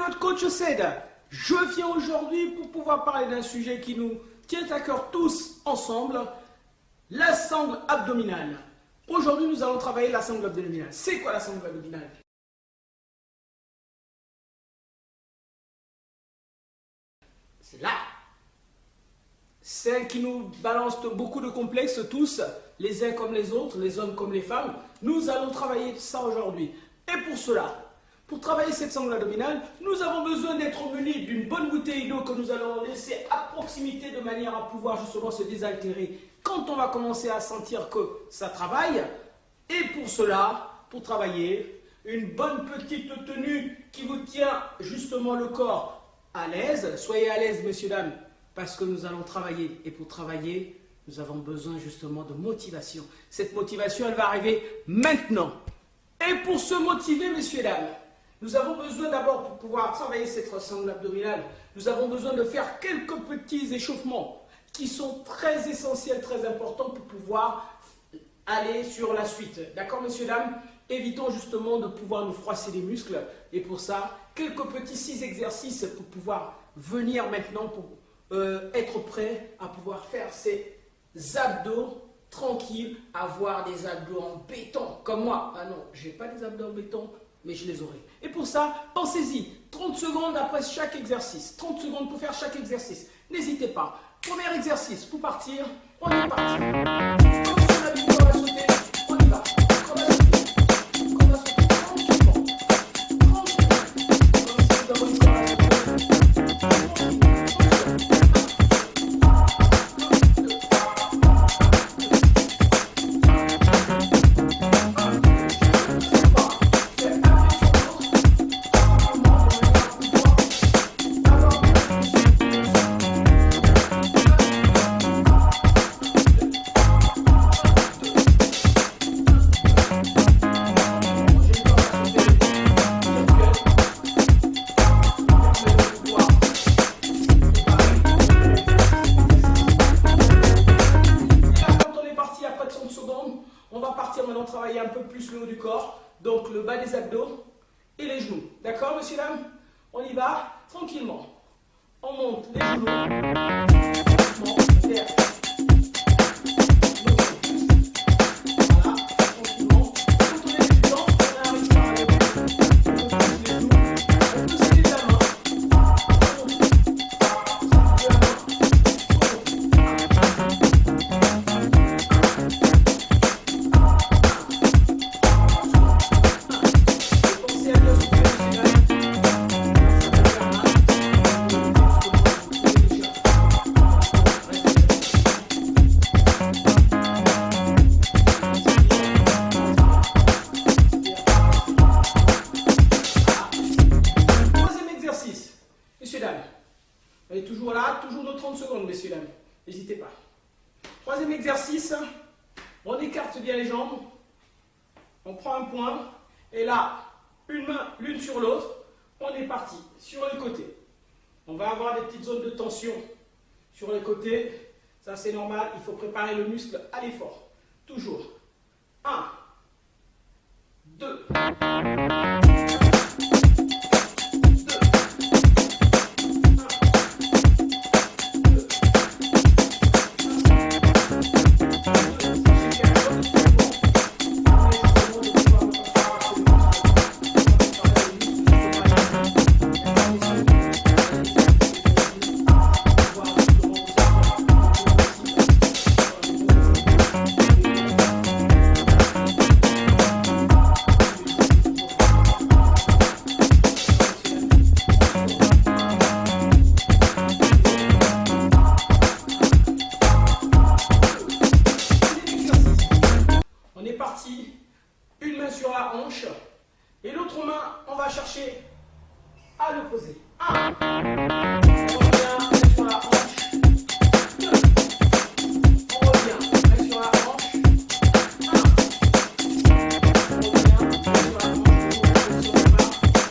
votre coach Ced. Je viens aujourd'hui pour pouvoir parler d'un sujet qui nous tient à cœur tous ensemble, la sangle abdominale. Aujourd'hui, nous allons travailler la sangle abdominale. C'est quoi la sangle abdominale? C'est là. Celle qui nous balance beaucoup de complexes tous, les uns comme les autres, les hommes comme les femmes. Nous allons travailler ça aujourd'hui. Et pour cela, pour travailler cette sangle abdominale, nous avons besoin d'être munis d'une bonne bouteille d'eau que nous allons laisser à proximité de manière à pouvoir justement se désaltérer quand on va commencer à sentir que ça travaille. Et pour cela, pour travailler, une bonne petite tenue qui vous tient justement le corps à l'aise. Soyez à l'aise, messieurs, dames, parce que nous allons travailler. Et pour travailler, nous avons besoin justement de motivation. Cette motivation, elle va arriver maintenant. Et pour se motiver, messieurs, dames, nous avons besoin d'abord, pour pouvoir travailler cette sangle abdominale, nous avons besoin de faire quelques petits échauffements qui sont très essentiels, très importants pour pouvoir aller sur la suite. D'accord, messieurs, dames? Évitons justement de pouvoir nous froisser les muscles. Et pour ça, quelques petits 6 exercices pour pouvoir venir maintenant pour être prêt à pouvoir faire ces abdos tranquilles, avoir des abdos en béton comme moi. Ah non, je n'ai pas des abdos en béton, mais je les aurai. Et pour ça, pensez-y, 30 secondes après chaque exercice. 30 secondes pour faire chaque exercice. N'hésitez pas. Premier exercice, pour partir, on est parti. Comme sur la vidéo, on va sauter, on y va. On va sauter. On va sauter tranquillement. Tranquillement. Comme si nous avons une corde à sauter. Tranquillement. On va partir maintenant travailler un peu plus le haut du corps, donc le bas des abdos et les genoux. D'accord, messieurs, dames? On y va tranquillement. On monte les genoux. On monte vers. Voilà, tranquillement. Quand on est dedans, on arrive par les genoux. On peut se lever la main. On est toujours là, toujours nos 30 secondes, messieurs, dames. N'hésitez pas. Troisième exercice, on écarte bien les jambes. On prend un point. Et là, une main l'une sur l'autre. On est parti. Sur les côtés. On va avoir des petites zones de tension sur les côtés. Ça, c'est normal. Il faut préparer le muscle à l'effort. Toujours. 1, 2. Parti, une main sur la hanche et l'autre main, on va chercher à le poser. 1, on revient, main sur la hanche. 2, on revient, main sur la hanche. 1, on revient, main sur la hanche, sur le bas. 1, 2, n'hésitez pas sur leur côté.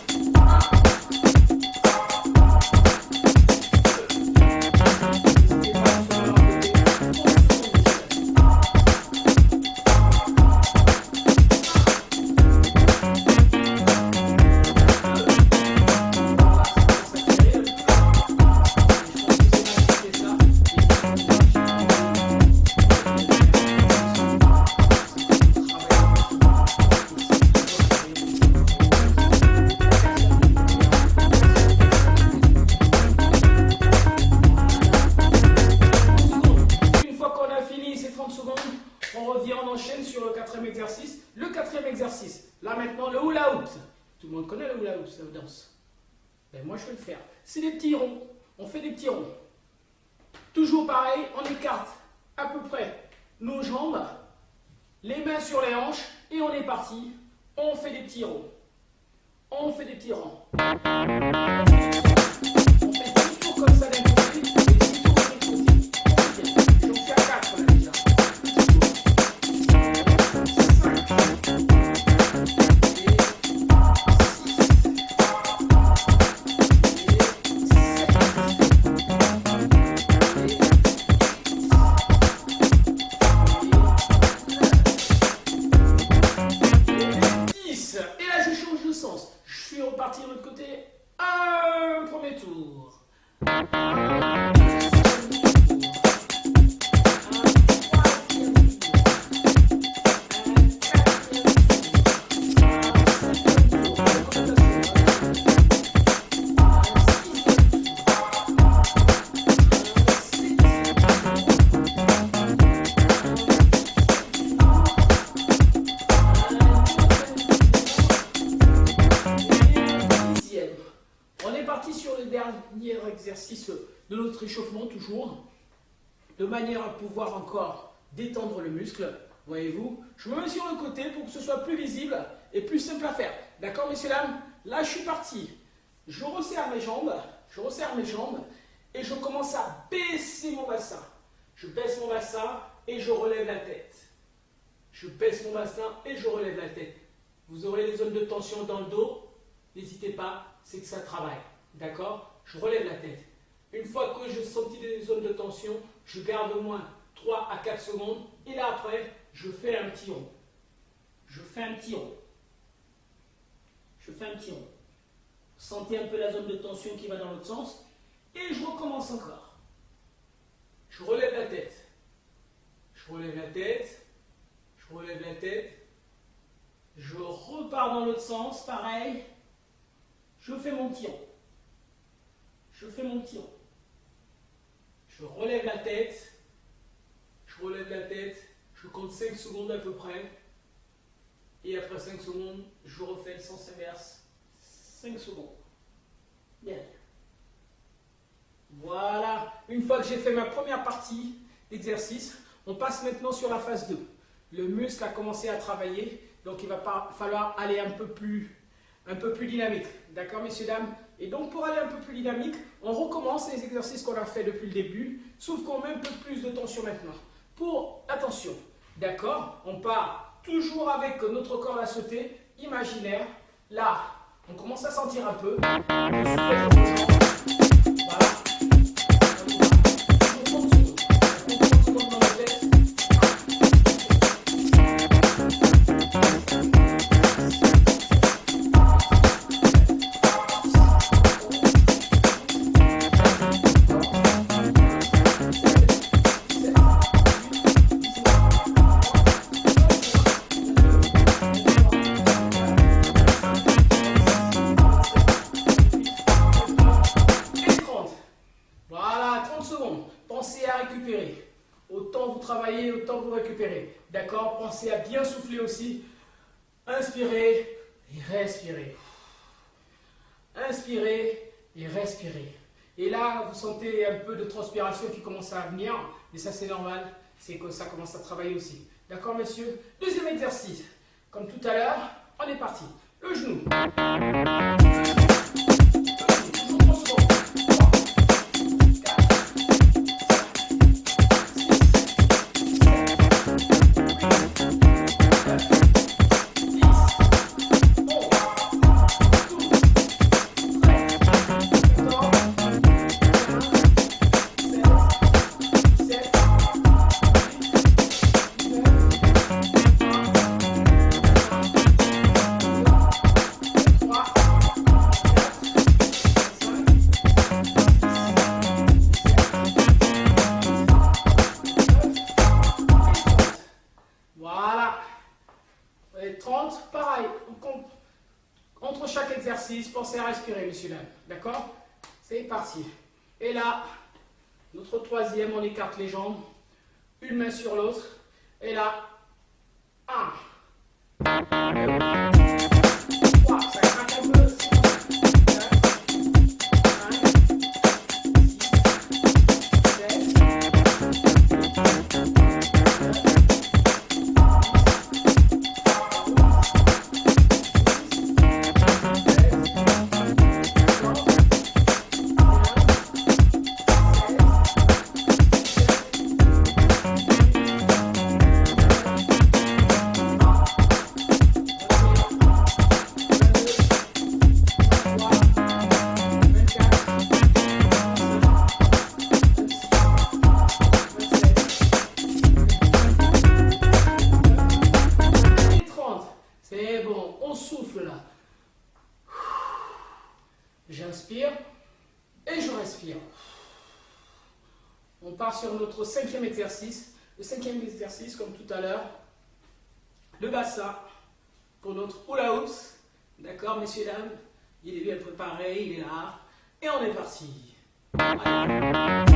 monde connaît le hula hoop, c'est la danse. Ben moi, je vais le faire. C'est des petits ronds. On fait des petits ronds. Toujours pareil, on écarte à peu près nos jambes, les mains sur les hanches, et on est parti. On fait des petits ronds. On fait des petits ronds. On fait 10 tours comme ça d'un côté, et 10 tours de l'autre côté. C'est bien. J'en suis à 4 là déjà. Petit tour. 5. Repartir de l'autre côté. Un premier tour. Un exercice de notre échauffement toujours, de manière à pouvoir encore détendre le muscle, voyez-vous. Je me mets sur le côté pour que ce soit plus visible et plus simple à faire. D'accord, messieurs, dames? Là, je suis parti. Je resserre mes jambes, et je commence à baisser mon bassin. Je baisse mon bassin et je relève la tête. Je baisse mon bassin et je relève la tête. Vous aurez des zones de tension dans le dos, n'hésitez pas, c'est que ça travaille. D'accord? Je relève la tête. Une fois que j'ai senti des zones de tension, je garde au moins 3 à 4 secondes. Et là après, je fais un petit rond. Je fais un petit rond. Je fais un petit rond. Sentez un peu la zone de tension qui va dans l'autre sens. Et je recommence encore. Je relève la tête. Je relève la tête. Je relève la tête. Je repars dans l'autre sens, pareil. Je fais mon petit rond. Je fais mon petit rond. Je relève la tête. Je relève la tête. Je compte 5 secondes à peu près. Et après 5 secondes, je refais le sens inverse. 5 secondes. Bien. Voilà. Une fois que j'ai fait ma première partie d'exercice, on passe maintenant sur la phase 2. Le muscle a commencé à travailler, donc il va falloir aller un peu plus dynamique. D'accord, messieurs, dames? Et donc, pour aller un peu plus dynamique, on recommence les exercices qu'on a fait depuis le début, sauf qu'on met un peu plus de tension maintenant. Attention, d'accord? On part toujours avec notre corde à sauter imaginaire. Là, on commence à sentir un peu. Voilà. Autant vous récupérez. D'accord? Pensez à bien souffler aussi. Inspirez et respirez. Inspirez et respirez. Et là, vous sentez un peu de transpiration qui commence à venir. Mais ça, c'est normal. C'est que ça commence à travailler aussi. D'accord, messieurs? Deuxième exercice. Comme tout à l'heure, on est parti. Le genou. Entre chaque exercice, pensez à respirer, messieurs, dames. D'accord? C'est parti. Et là, notre troisième, on écarte les jambes. Une main sur l'autre. Et là, 1, 2, 3, ça craque un peu. J'inspire et je respire. On part sur notre cinquième exercice. Le cinquième exercice, comme tout à l'heure, le bassin pour notre hula hoops. D'accord, messieurs, dames? Il est bien préparé, il est là. Et on est parti. Allez.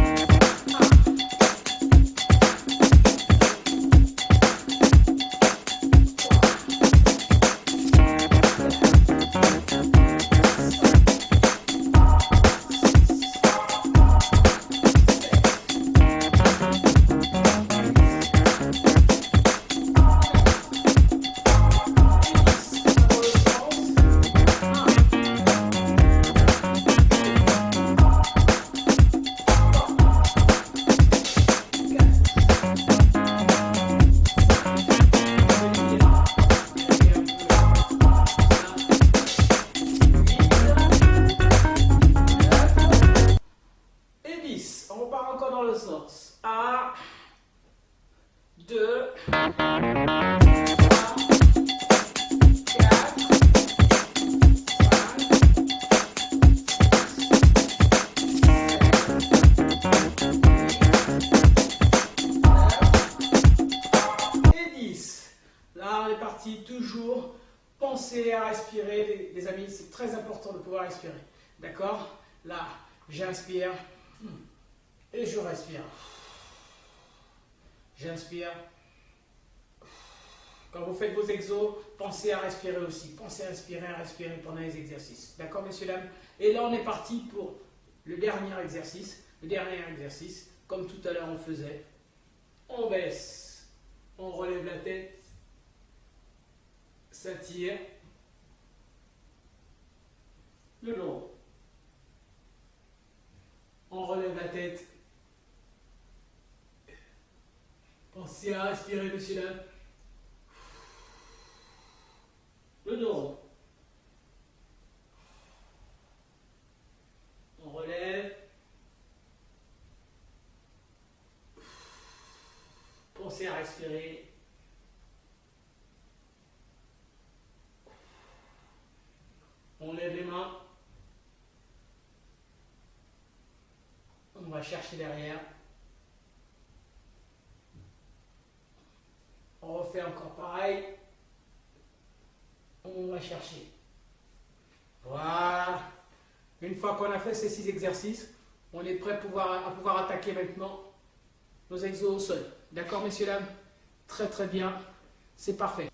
On repart encore dans le sens. 1, 2, 3, 4, 5, 6, 7, 8, 9 et 10. Là, on est parti. Toujours pensez à respirer, les amis. C'est très important de pouvoir respirer. D'accord? Là, j'inspire. Et je respire. J'inspire. Quand vous faites vos exos, pensez à respirer aussi. Pensez à respirer pendant les exercices. D'accord, messieurs, dames? Et là, on est parti pour le dernier exercice. Le dernier exercice, comme tout à l'heure on faisait. On baisse. On relève la tête. Ça tire. Le dos. On relève la tête. Pensez à respirer, monsieur, dames. Le dos. On relève. Pensez à respirer. On lève les mains. On va chercher derrière. On refait encore pareil. On va chercher. Voilà. Une fois qu'on a fait ces 6 exercices, on est prêt à pouvoir attaquer maintenant nos exos au sol. D'accord, messieurs, dames? Très très bien. C'est parfait.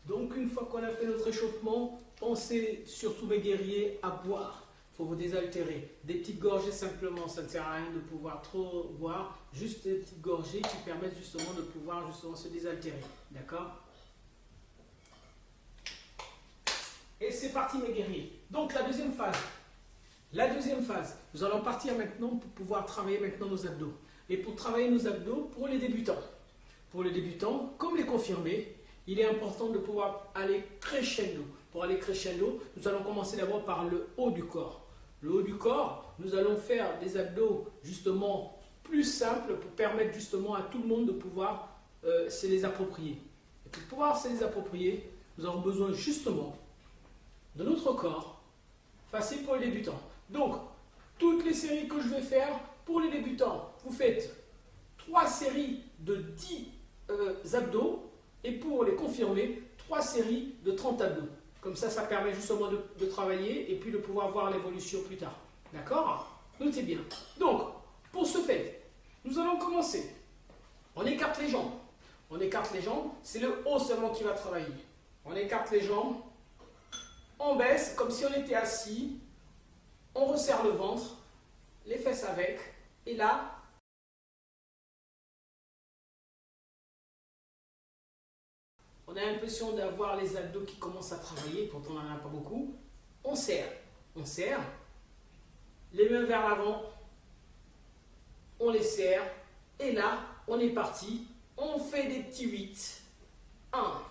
Donc une fois qu'on a fait notre échauffement, pensez surtout mes guerriers à boire. Il faut vous désaltérer. Des petites gorgées simplement, ça ne sert à rien de pouvoir trop boire. Juste des petites gorgées qui permettent justement de pouvoir se désaltérer. D'accord? Et c'est parti, mes guerriers. Donc la deuxième phase. La deuxième phase, nous allons partir maintenant pour pouvoir travailler maintenant nos abdos. Et pour travailler nos abdos, pour les débutants, comme les confirmés, il est important de pouvoir aller crescendo. Pour aller crescendo, nous allons commencer d'abord par le haut du corps. Le haut du corps, nous allons faire des abdos justement plus simples pour permettre justement à tout le monde de pouvoir se les approprier. Et pour pouvoir se les approprier, nous avons besoin justement de notre corps, facile pour les débutants. Donc, toutes les séries que je vais faire pour les débutants, vous faites 3 séries de 10 abdos et pour les confirmés, 3 séries de 30 abdos. Comme ça, ça permet justement de travailler et puis de pouvoir voir l'évolution plus tard. D'accord? Notez bien. Donc, pour ce fait, nous allons commencer. On écarte les jambes. On écarte les jambes, c'est le haut seulement qui va travailler. On écarte les jambes, on baisse comme si on était assis, on resserre le ventre, les fesses avec, et là, on a l'impression d'avoir les abdos qui commencent à travailler, pourtant on n'en a pas beaucoup. On serre, les mains vers l'avant, on les serre, et là, on est parti, on fait des petits 8. 1.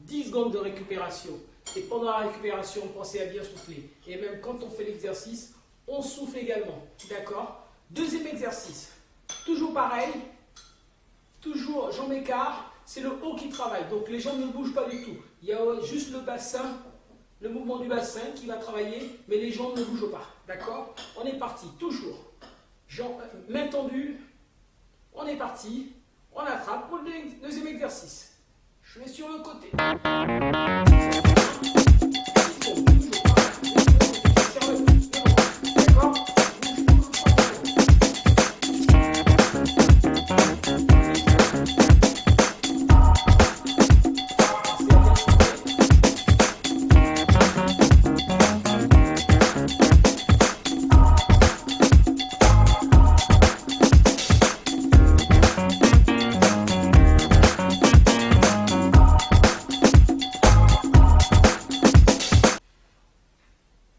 10 secondes de récupération. Et pendant la récupération, pensez à bien souffler. Et même quand on fait l'exercice, on souffle également. D'accord? Deuxième exercice. Toujours pareil. Toujours jambes écart. C'est le haut qui travaille. Donc les jambes ne bougent pas du tout. Il y a juste le bassin, le mouvement du bassin qui va travailler, mais les jambes ne bougent pas. D'accord? On est parti. Toujours. Main tendue. On est parti. On attrape pour le deuxième exercice. Je vais sur le côté. D'accord?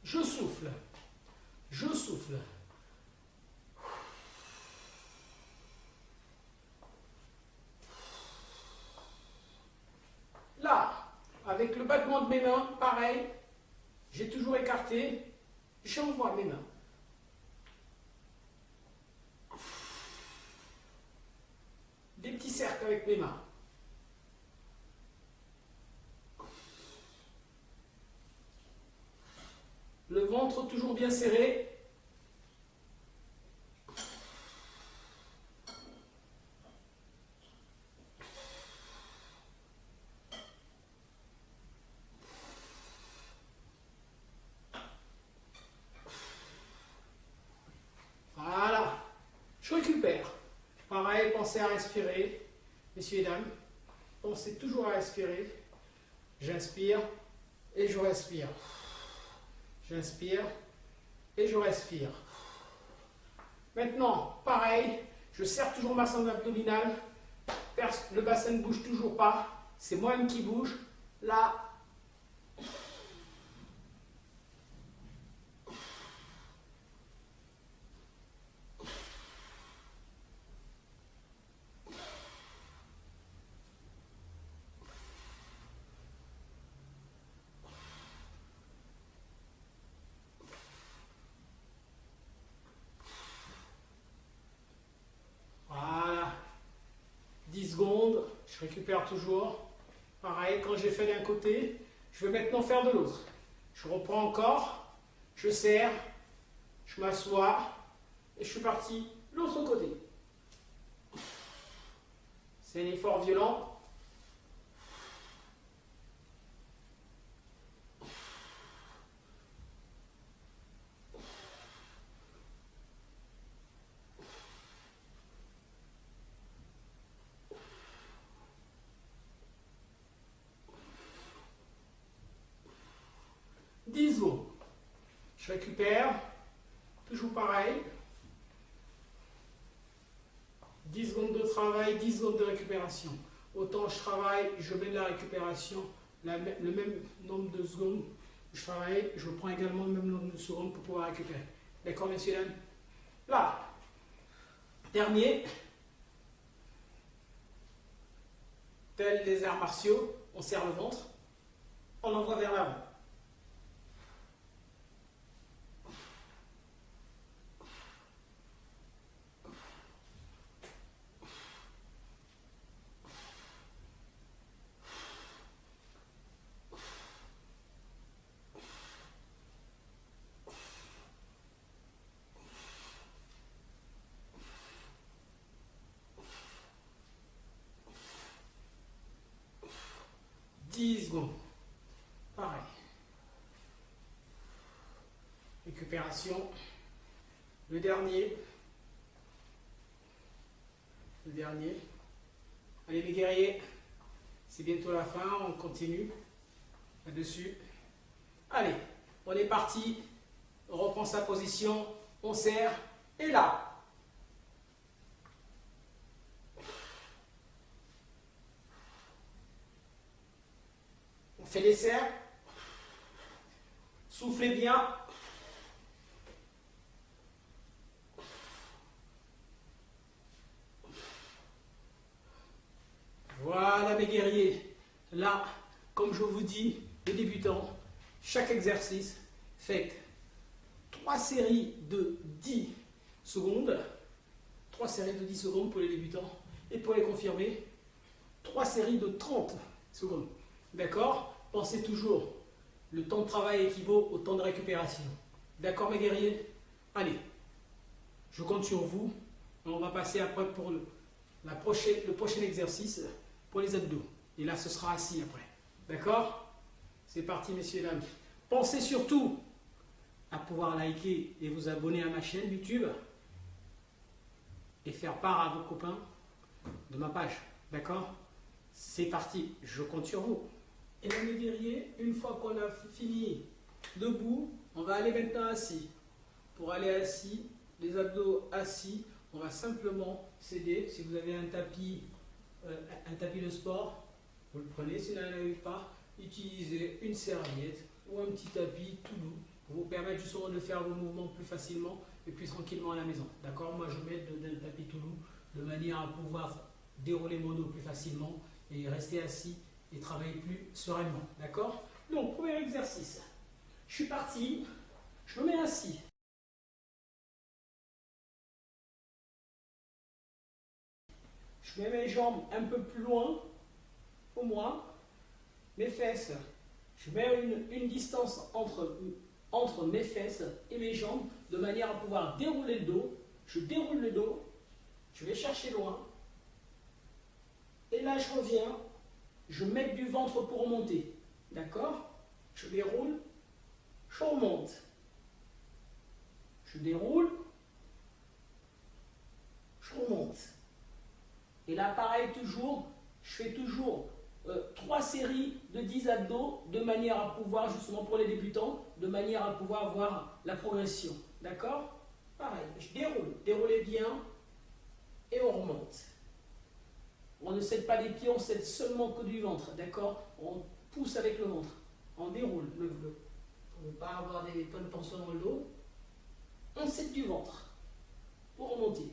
Je souffle. Je souffle. Là, avec le battement de mes mains, pareil, j'ai toujours écarté, j'envoie mes mains. Des petits cercles avec mes mains. Le ventre toujours bien serré. Voilà. Je récupère. Pareil, pensez à respirer. Messieurs et dames, pensez toujours à respirer. J'inspire et je respire. J'inspire et je respire. Maintenant, pareil, je serre toujours ma sangle abdominale. Le bassin ne bouge toujours pas. C'est moi-même qui bouge. Là. Voilà. 10 secondes. Je récupère toujours. Pareil, quand j'ai fait d'un côté, je vais maintenant faire de l'autre. Je reprends encore. Je serre. Je m'assois. Et je suis parti de l'autre côté. C'est un effort violent. Je récupère, toujours pareil. 10 secondes de travail, 10 secondes de récupération. Autant je travaille, je mets de la récupération, le même nombre de secondes je travaille, je prends également le même nombre de secondes pour pouvoir récupérer. D'accord, messieurs, dames? Là, dernier, tel les arts martiaux, on serre le ventre, on envoie vers l'avant. Secondes. Pareil. Récupération. Le dernier. Le dernier. Allez les guerriers. C'est bientôt la fin. On continue. Là-dessus. Allez. On est parti. On reprend sa position. On serre. Et là. On fait les serres. Soufflez bien. Voilà mes guerriers. Là, comme je vous dis, les débutants, chaque exercice, faites 3 séries de 10 secondes. 3 séries de 10 secondes pour les débutants. Et pour les confirmés, 3 séries de 30 secondes. D'accord? Pensez toujours, le temps de travail équivaut au temps de récupération. D'accord mes guerriers? Allez, je compte sur vous. On va passer après pour le prochain exercice pour les abdos. Et là, ce sera assis après. D'accord? C'est parti, messieurs et dames. Pensez surtout à pouvoir liker et vous abonner à ma chaîne YouTube et faire part à vos copains de ma page. D'accord? C'est parti, je compte sur vous. Et là, mes guerriers, une fois qu'on a fini debout, on va aller maintenant assis. Pour aller assis, les abdos assis, on va simplement s'aider. Si vous avez un tapis de sport, vous le prenez. Si vous n'en avez pas, utilisez une serviette ou un petit tapis tout doux pour vous permettre justement de faire vos mouvements plus facilement et plus tranquillement à la maison. D'accord? Moi, je mets un tapis tout doux de manière à pouvoir dérouler mon dos plus facilement et rester assis et travailler plus sereinement. D'accord? Donc, premier exercice. Je suis parti. Je me mets assis. Je mets mes jambes un peu plus loin pour moi. Mes fesses. Je mets une distance entre mes fesses et mes jambes de manière à pouvoir dérouler le dos. Je déroule le dos. Je vais chercher loin. Et là, je reviens. Je mets du ventre pour remonter. D'accord? Je déroule. Je remonte. Je déroule. Je remonte. Et là, pareil, toujours, je fais toujours 3 séries de 10 abdos de manière à pouvoir, justement pour les débutants, de manière à pouvoir voir la progression. D'accord? Pareil, je déroule. Déroulez bien et on remonte. On ne cède pas les pieds, on cède seulement que du ventre. D'accord? On pousse avec le ventre. On déroule pour ne pas avoir des tonnes de tension dans le dos. On cède du ventre pour remonter.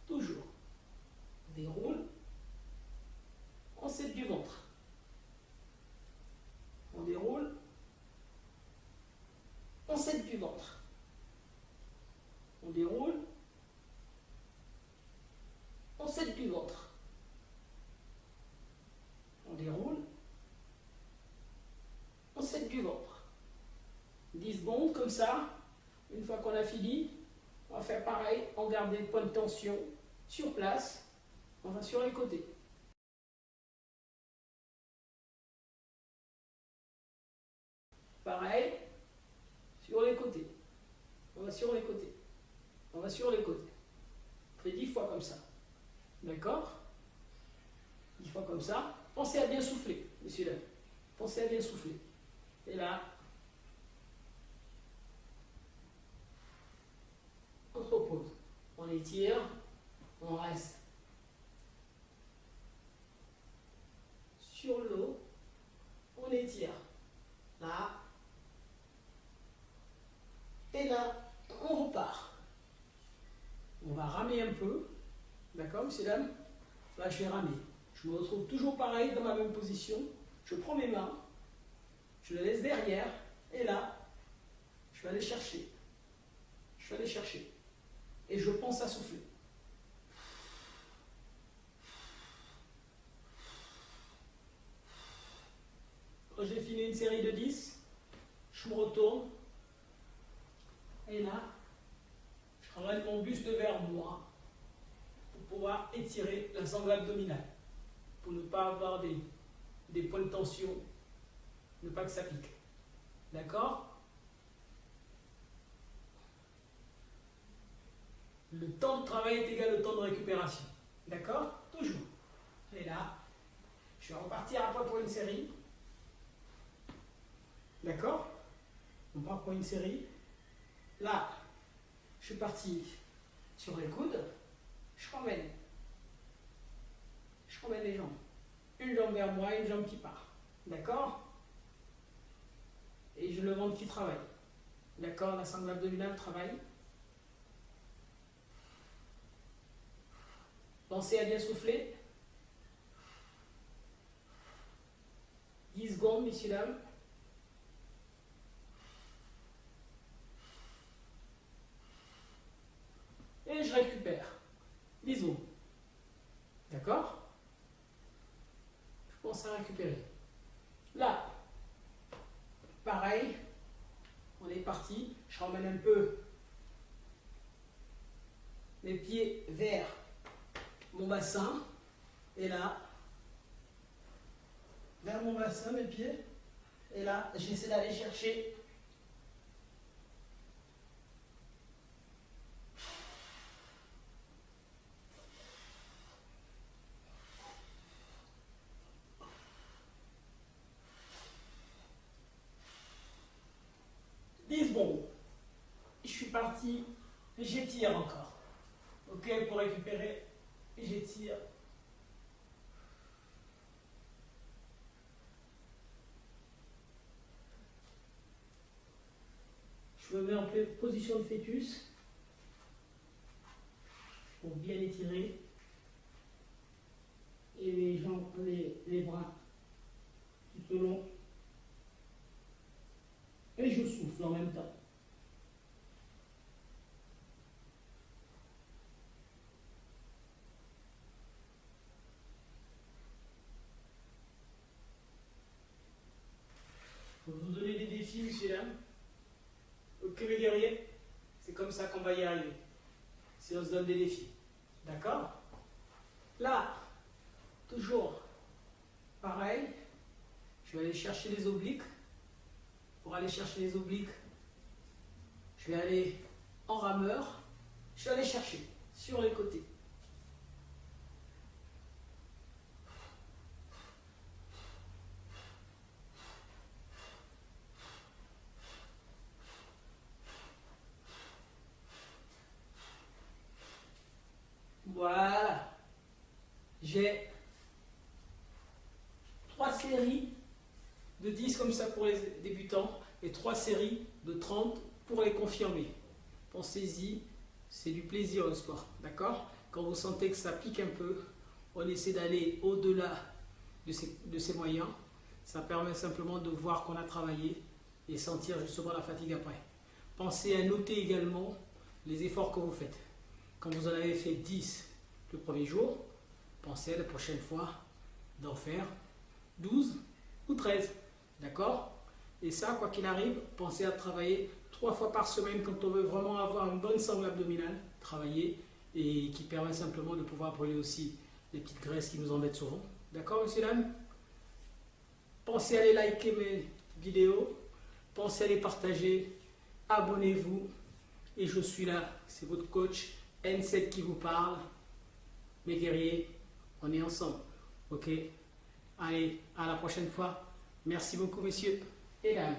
Toujours. On déroule. On cède du ventre. On déroule. On cède du ventre. On déroule. On cède du ventre. On déroule. On cède du ventre. 10 secondes comme ça. Une fois qu'on a fini, on va faire pareil. On garde des points de tension sur place. On va sur les côtés. Pareil, sur les côtés. On va sur les côtés. On va sur les côtés. On fait 10 fois comme ça. D'accord? 10 fois comme ça. Pensez à bien souffler, messieurs dames. Pensez à bien souffler. Et là, on se repose. On étire. On reste sur le dos. On étire. Là. Et là, on repart. On va ramer un peu. D'accord, messieurs, dames? Là, je vais ramer. Je me retrouve toujours pareil dans ma même position. Je prends mes mains. Je les laisse derrière. Et là, je vais aller chercher. Je vais aller chercher. Et je pense à souffler. Quand j'ai fini une série de 10, je me retourne. Et là, je ramène mon buste vers moi pour pouvoir étirer la sangle abdominale. Pour ne pas avoir des points de tension, ne pas que ça pique. D'accord? Le temps de travail est égal au temps de récupération. D'accord? Toujours. Et là, je vais repartir après pour une série. D'accord? On part pour une série. Là, je suis parti sur les coudes. Je ramène les jambes. Une jambe vers moi, une jambe qui part. D'accord? Et je le ventre qui travaille. D'accord? La sangle abdominale travaille. Pensez à bien souffler. 10 secondes, messieurs, dames. Et je récupère. 10 secondes. D'accord? Je pense à récupérer. Là, pareil, on est parti. Je ramène un peu mes pieds vers mon bassin. Et là, vers mon bassin, mes pieds. Et là, j'essaie d'aller chercher bon. Je suis parti, j'étire encore. Ok, pour récupérer, j'étire. Je me mets en position de fœtus pour bien étirer. Et les jambes, les bras tout au long. Et je souffle en même temps. Je vais vous donner des défis, monsieur là. Ok, mes guerriers, c'est comme ça qu'on va y arriver. Si on se donne des défis. D'accord? Là, toujours pareil. Je vais aller chercher les obliques. Pour aller chercher les obliques, je vais aller en rameur. Je vais aller chercher sur les côtés. Voilà. J'ai 3 séries de 10 comme ça pour les débutants et 3 séries de 30 pour les confirmés. Pensez-y, c'est du plaisir le sport, d'accord? Quand vous sentez que ça pique un peu, on essaie d'aller au-delà de ces moyens. Ça permet simplement de voir qu'on a travaillé et sentir justement la fatigue après. Pensez à noter également les efforts que vous faites. Quand vous en avez fait 10 le premier jour, pensez à la prochaine fois d'en faire 12 ou 13. D'accord? Et ça, quoi qu'il arrive, pensez à travailler 3 fois par semaine quand on veut vraiment avoir une bonne sangle abdominale. Travailler et qui permet simplement de pouvoir brûler aussi les petites graisses qui nous embêtent souvent. D'accord, monsieur Dan? Pensez à aller liker mes vidéos. Pensez à les partager. Abonnez-vous. Et je suis là. C'est votre coach N7 qui vous parle. Mes guerriers, on est ensemble. Ok? Allez, à la prochaine fois. Merci beaucoup, messieurs et dames.